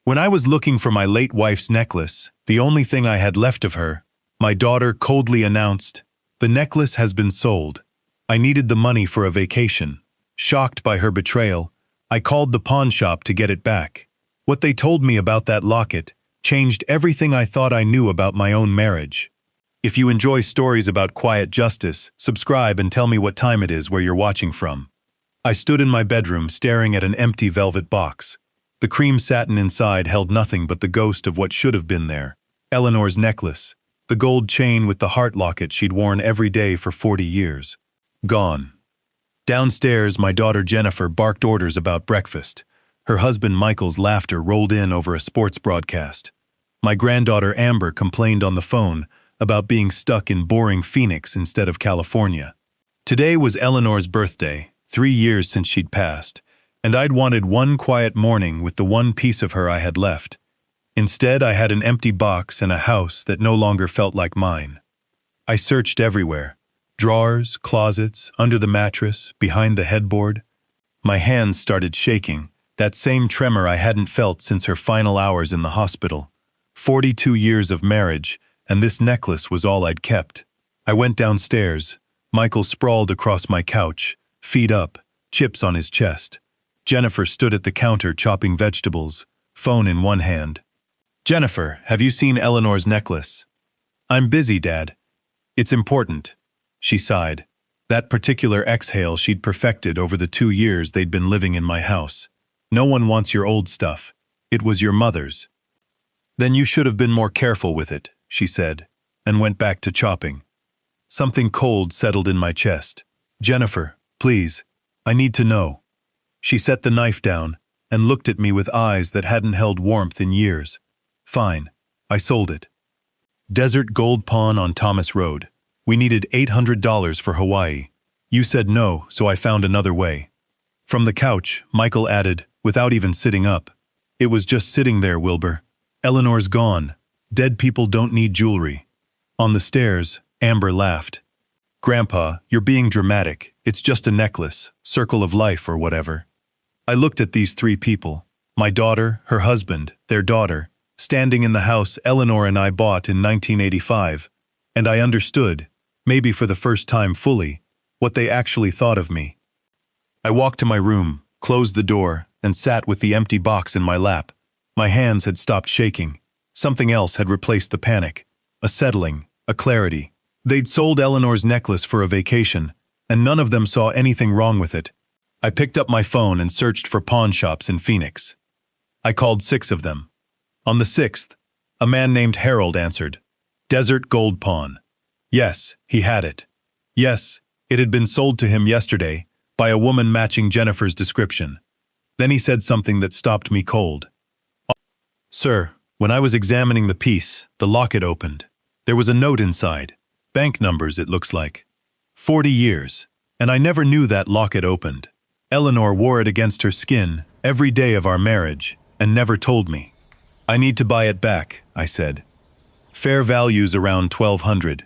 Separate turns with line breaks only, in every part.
When I was looking for my late wife's necklace, the only thing I had left of her, my daughter coldly announced, "The necklace has been sold." I needed the money for a vacation. Shocked by her betrayal, I called the pawn shop to get it back. What they told me about that locket changed everything I thought I knew about my own marriage. If you enjoy stories about quiet justice, subscribe and tell me what time it is where you're watching from. I stood in my bedroom staring at an empty velvet box. The cream satin inside held nothing but the ghost of what should have been there. Eleanor's necklace, the gold chain with the heart locket she'd worn every day for 40 years. Gone. Downstairs, my daughter Jennifer barked orders about breakfast. Her husband Michael's laughter rolled in over a sports broadcast. My granddaughter Amber complained on the phone about being stuck in boring Phoenix instead of California. Today was Eleanor's birthday, 3 years since she'd passed, and I'd wanted one quiet morning with the one piece of her I had left. Instead, I had an empty box and a house that no longer felt like mine. I searched everywhere. Drawers, closets, under the mattress, behind the headboard. My hands started shaking, that same tremor I hadn't felt since her final hours in the hospital. 42 years of marriage, and this necklace was all I'd kept. I went downstairs. Michael sprawled across my couch, feet up, chips on his chest. Jennifer stood at the counter chopping vegetables, phone in one hand. "Jennifer, have you seen Eleanor's necklace?" "I'm busy, Dad. It's important." She sighed. That particular exhale she'd perfected over the 2 years they'd been living in my house. "No one wants your old stuff. It was your mother's." "Then you should have been more careful with it," she said, and went back to chopping. Something cold settled in my chest. "Jennifer, please, I need to know." She set the knife down and looked at me with eyes that hadn't held warmth in years. "Fine, I sold it." Desert Gold Pawn on Thomas Road. We needed $800 for Hawaii. You said no, so I found another way. From the couch, Michael added, without even sitting up, "It was just sitting there, Wilbur. Eleanor's gone. Dead people don't need jewelry." On the stairs, Amber laughed. "Grandpa, you're being dramatic. It's just a necklace, circle of life or whatever." I looked at these 3 people, my daughter, her husband, their daughter, standing in the house Eleanor and I bought in 1985, and I understood, maybe for the first time fully, what they actually thought of me. I walked to my room, closed the door, and sat with the empty box in my lap. My hands had stopped shaking. Something else had replaced the panic. A settling, a clarity. They'd sold Eleanor's necklace for a vacation, and none of them saw anything wrong with it. I picked up my phone and searched for pawn shops in Phoenix. I called 6 of them. On the 6th, a man named Harold answered. Desert Gold Pawn. Yes, he had it. Yes, it had been sold to him yesterday by a woman matching Jennifer's description. Then he said something that stopped me cold. "Sir, when I was examining the piece, the locket opened. There was a note inside. Bank numbers, it looks like. 40 years. And I never knew that locket opened. Eleanor wore it against her skin every day of our marriage and never told me." "I need to buy it back," I said. "Fair value's around $1,200.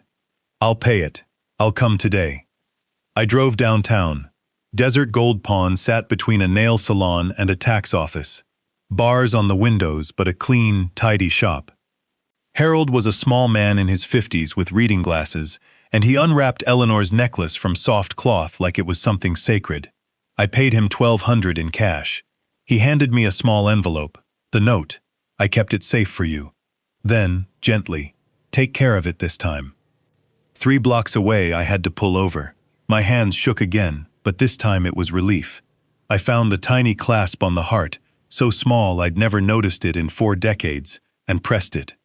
I'll pay it. I'll come today." I drove downtown. Desert Gold Pawn sat between a nail salon and a tax office. Bars on the windows, but a clean, tidy shop. Harold was a small man in his 50s with reading glasses, and he unwrapped Eleanor's necklace from soft cloth like it was something sacred. I paid him $1,200 in cash. He handed me a small envelope. "The note. I kept it safe for you." Then, gently, "Take care of it this time." 3 blocks away, I had to pull over. My hands shook again, but this time it was relief. I found the tiny clasp on the heart, so small I'd never noticed it in 4 decades, and pressed it.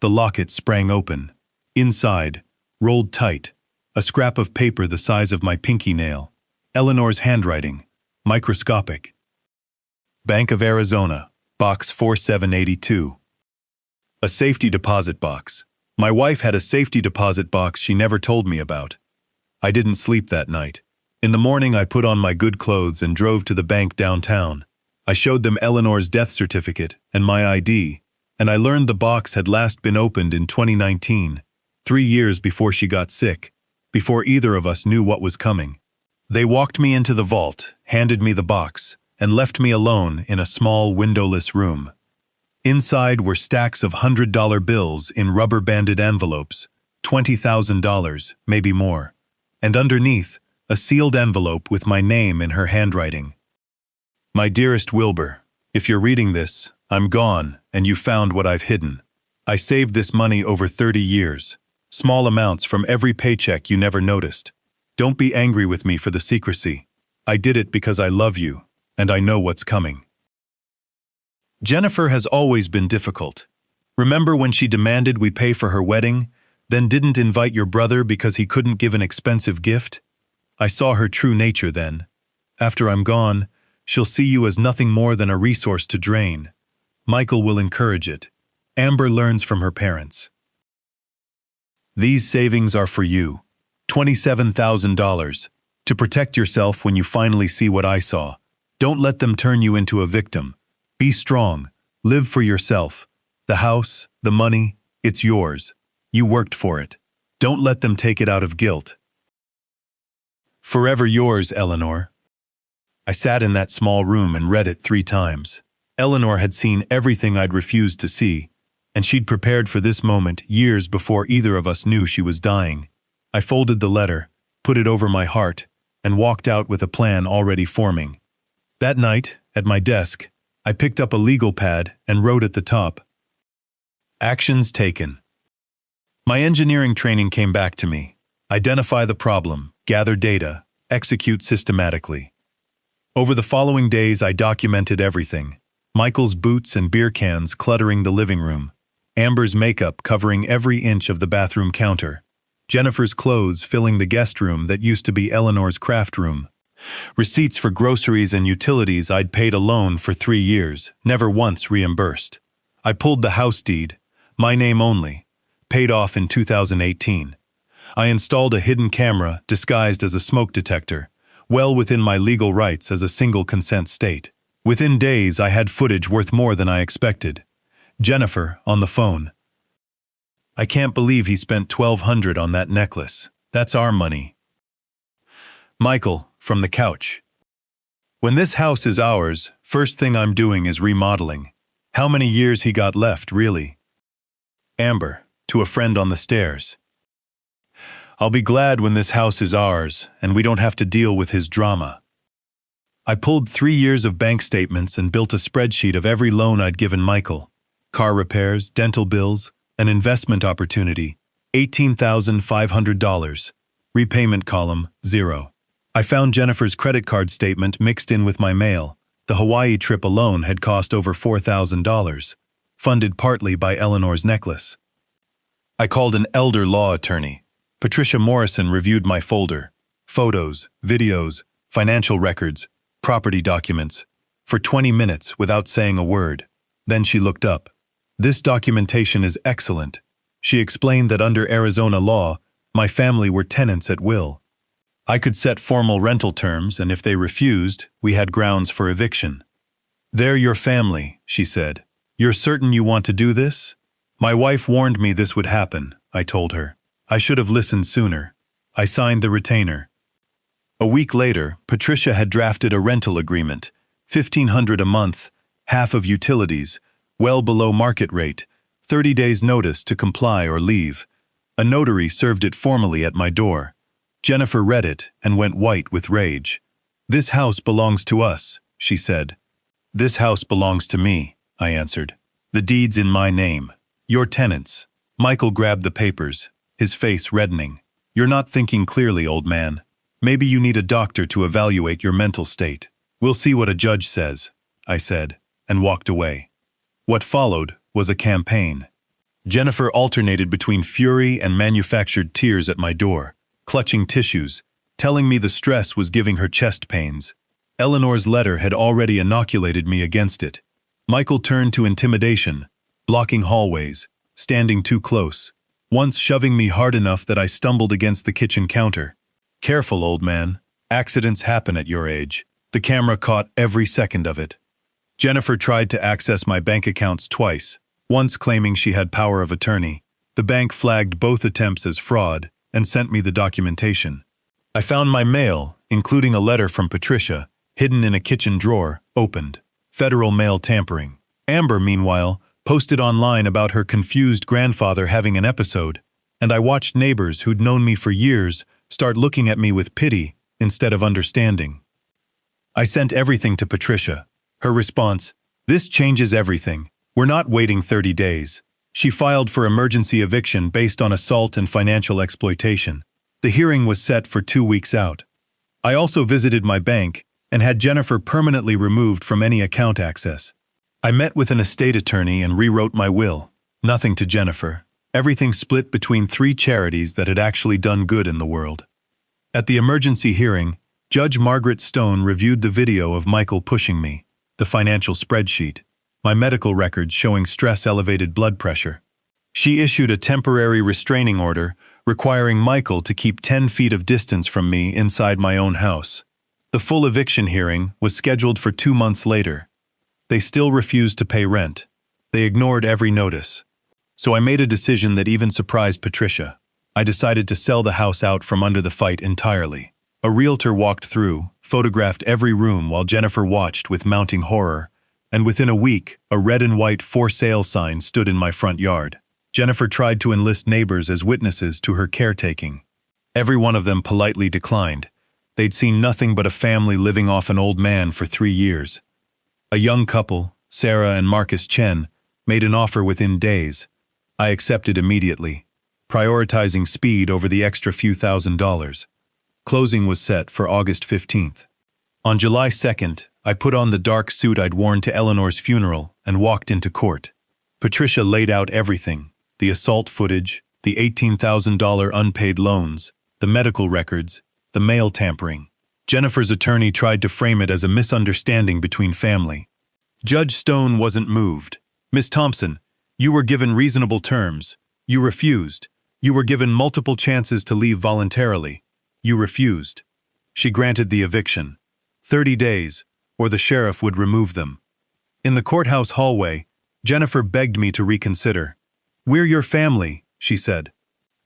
The locket sprang open. Inside, rolled tight, a scrap of paper the size of my pinky nail. Eleanor's handwriting, microscopic. Bank of Arizona, Box 4782. A safety deposit box. My wife had a safety deposit box she never told me about. I didn't sleep that night. In the morning, I put on my good clothes and drove to the bank downtown. I showed them Eleanor's death certificate and my ID, and I learned the box had last been opened in 2019, 3 years before she got sick, before either of us knew what was coming. They walked me into the vault, handed me the box, and left me alone in a small windowless room. Inside were stacks of $100 bills in rubber-banded envelopes, $20,000, maybe more. And underneath, a sealed envelope with my name in her handwriting. My dearest Wilbur, if you're reading this, I'm gone, and you found what I've hidden. I saved this money over 30 years. Small amounts from every paycheck you never noticed. Don't be angry with me for the secrecy. I did it because I love you, and I know what's coming. Jennifer has always been difficult. Remember when she demanded we pay for her wedding, then didn't invite your brother because he couldn't give an expensive gift? I saw her true nature then. After I'm gone, she'll see you as nothing more than a resource to drain. Michael will encourage it. Amber learns from her parents. These savings are for you. $27,000. To protect yourself when you finally see what I saw. Don't let them turn you into a victim. Be strong. Live for yourself. The house, the money, it's yours. You worked for it. Don't let them take it out of guilt. Forever yours, Eleanor. I sat in that small room and read it 3 times. Eleanor had seen everything I'd refused to see, and she'd prepared for this moment years before either of us knew she was dying. I folded the letter, put it over my heart, and walked out with a plan already forming. That night, at my desk, I picked up a legal pad and wrote at the top, "Actions taken." My engineering training came back to me. Identify the problem, gather data, execute systematically. Over the following days, I documented everything. Michael's boots and beer cans cluttering the living room. Amber's makeup covering every inch of the bathroom counter. Jennifer's clothes filling the guest room that used to be Eleanor's craft room. Receipts for groceries and utilities I'd paid alone for 3 years, never once reimbursed. I pulled the house deed, my name only, paid off in 2018. I installed a hidden camera disguised as a smoke detector, well within my legal rights as a single consent state. Within days, I had footage worth more than I expected. Jennifer, on the phone. "I can't believe he spent $1,200 on that necklace. That's our money." Michael, from the couch. "When this house is ours, first thing I'm doing is remodeling. How many years he got left, really?" Amber, to a friend on the stairs. "I'll be glad when this house is ours, and we don't have to deal with his drama." I pulled 3 years of bank statements and built a spreadsheet of every loan I'd given Michael. Car repairs, dental bills, an investment opportunity, $18,500. Repayment column, 0. I found Jennifer's credit card statement mixed in with my mail. The Hawaii trip alone had cost over $4,000, funded partly by Eleanor's necklace. I called an elder law attorney. Patricia Morrison reviewed my folder. Photos, videos, financial records, property documents, for 20 minutes without saying a word. Then she looked up. "This documentation is excellent." She explained that under Arizona law, my family were tenants at will. I could set formal rental terms, and if they refused, we had grounds for eviction. "They're your family," she said. "You're certain you want to do this?" "My wife warned me this would happen," I told her. "I should have listened sooner." I signed the retainer. A week later, Patricia had drafted a rental agreement, $1,500 a month, half of utilities, well below market rate, 30 days notice to comply or leave. A notary served it formally at my door. Jennifer read it and went white with rage. "This house belongs to us," she said. "This house belongs to me," I answered. "The deed's in my name. You're tenants." Michael grabbed the papers, his face reddening. "You're not thinking clearly, old man. Maybe you need a doctor to evaluate your mental state. We'll see what a judge says," I said, and walked away. What followed was a campaign. Jennifer alternated between fury and manufactured tears at my door, clutching tissues, telling me the stress was giving her chest pains. Eleanor's letter had already inoculated me against it. Michael turned to intimidation, blocking hallways, standing too close, once shoving me hard enough that I stumbled against the kitchen counter. "Careful, old man. Accidents happen at your age." The camera caught every second of it. Jennifer tried to access my bank accounts twice, once claiming she had power of attorney. The bank flagged both attempts as fraud and sent me the documentation. I found my mail, including a letter from Patricia, hidden in a kitchen drawer, opened. Federal mail tampering. Amber, meanwhile, posted online about her confused grandfather having an episode, and I watched neighbors who'd known me for years start looking at me with pity instead of understanding. I sent everything to Patricia. Her response, "This changes everything. We're not waiting 30 days. She filed for emergency eviction based on assault and financial exploitation. The hearing was set for 2 weeks out. I also visited my bank and had Jennifer permanently removed from any account access. I met with an estate attorney and rewrote my will. Nothing to Jennifer. Everything split between 3 charities that had actually done good in the world. At the emergency hearing, Judge Margaret Stone reviewed the video of Michael pushing me, the financial spreadsheet, my medical records showing stress-elevated blood pressure. She issued a temporary restraining order requiring Michael to keep 10 feet of distance from me inside my own house. The full eviction hearing was scheduled for 2 months later. They still refused to pay rent. They ignored every notice. So I made a decision that even surprised Patricia. I decided to sell the house out from under the fight entirely. A realtor walked through, photographed every room while Jennifer watched with mounting horror, and within a week, a red and white for sale sign stood in my front yard. Jennifer tried to enlist neighbors as witnesses to her caretaking. Every one of them politely declined. They'd seen nothing but a family living off an old man for 3 years. A young couple, Sarah and Marcus Chen, made an offer within days. I accepted immediately, prioritizing speed over the extra few $1,000s. Closing was set for August 15th. On July 2nd, I put on the dark suit I'd worn to Eleanor's funeral and walked into court. Patricia laid out everything: the assault footage, the $18,000 unpaid loans, the medical records, the mail tampering. Jennifer's attorney tried to frame it as a misunderstanding between family. Judge Stone wasn't moved. "Miss Thompson, you were given reasonable terms. You refused. You were given multiple chances to leave voluntarily. You refused." She granted the eviction. 30 days, or the sheriff would remove them. In the courthouse hallway, Jennifer begged me to reconsider. "We're your family," she said.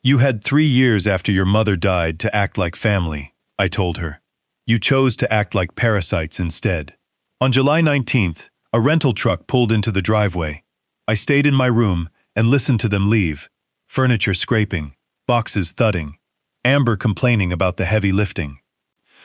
"You had 3 years after your mother died to act like family," I told her. "You chose to act like parasites instead." On July 19th, a rental truck pulled into the driveway. I stayed in my room and listened to them leave, furniture scraping, boxes thudding, Amber complaining about the heavy lifting.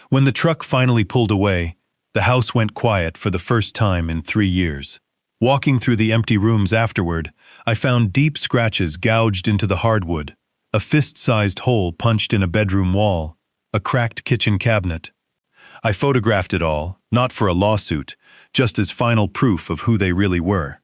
When the truck finally pulled away, the house went quiet for the first time in 3 years. Walking through the empty rooms afterward, I found deep scratches gouged into the hardwood, a fist-sized hole punched in a bedroom wall, a cracked kitchen cabinet. I photographed it all, not for a lawsuit, just as final proof of who they really were.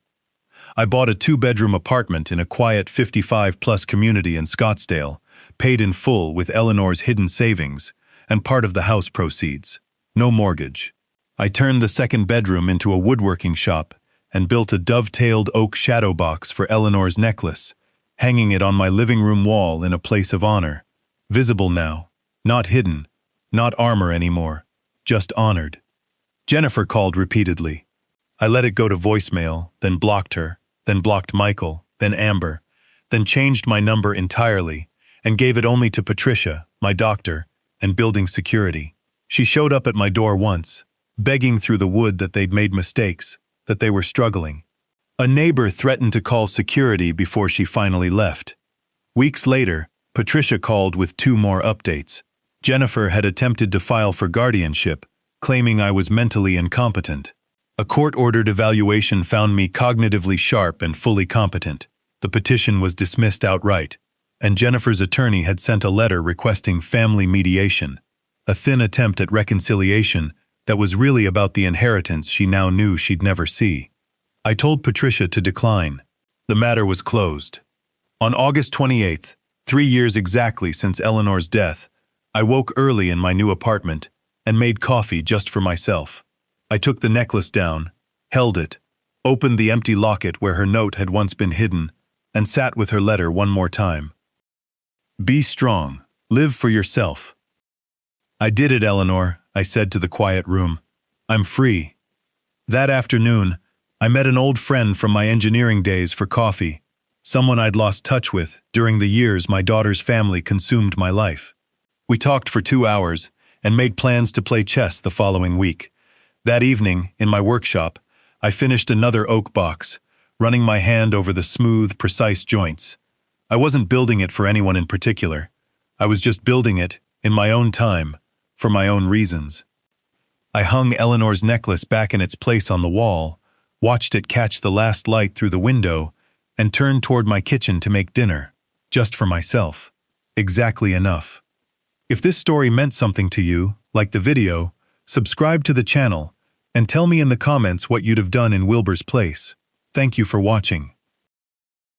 I bought a 2-bedroom apartment in a quiet 55-plus community in Scottsdale, paid in full with Eleanor's hidden savings, and part of the house proceeds. No mortgage. I turned the 2nd bedroom into a woodworking shop and built a dovetailed oak shadow box for Eleanor's necklace, hanging it on my living room wall in a place of honor. Visible now, not hidden, not armor anymore, just honored. Jennifer called repeatedly. I let it go to voicemail, then blocked her, then blocked Michael, then Amber, then changed my number entirely and gave it only to Patricia, my doctor, and building security. She showed up at my door once, begging through the wood that they'd made mistakes, that they were struggling. A neighbor threatened to call security before she finally left. Weeks later, Patricia called with 2 more updates. Jennifer had attempted to file for guardianship, claiming I was mentally incompetent. A court-ordered evaluation found me cognitively sharp and fully competent. The petition was dismissed outright, and Jennifer's attorney had sent a letter requesting family mediation, a thin attempt at reconciliation that was really about the inheritance she now knew she'd never see. I told Patricia to decline. The matter was closed. On August 28th, 3 years exactly since Eleanor's death, I woke early in my new apartment and made coffee just for myself. I took the necklace down, held it, opened the empty locket where her note had once been hidden, and sat with her letter one more time. "Be strong. Live for yourself." "I did it, Eleanor," I said to the quiet room. "I'm free." That afternoon, I met an old friend from my engineering days for coffee, someone I'd lost touch with during the years my daughter's family consumed my life. We talked for 2 hours and made plans to play chess the following week. That evening, in my workshop, I finished another oak box, running my hand over the smooth, precise joints. I wasn't building it for anyone in particular. I was just building it, in my own time, for my own reasons. I hung Eleanor's necklace back in its place on the wall, watched it catch the last light through the window, and turned toward my kitchen to make dinner, just for myself. Exactly enough. If this story meant something to you, like the video, subscribe to the channel, and tell me in the comments what you'd have done in Wilbur's place. Thank you for watching.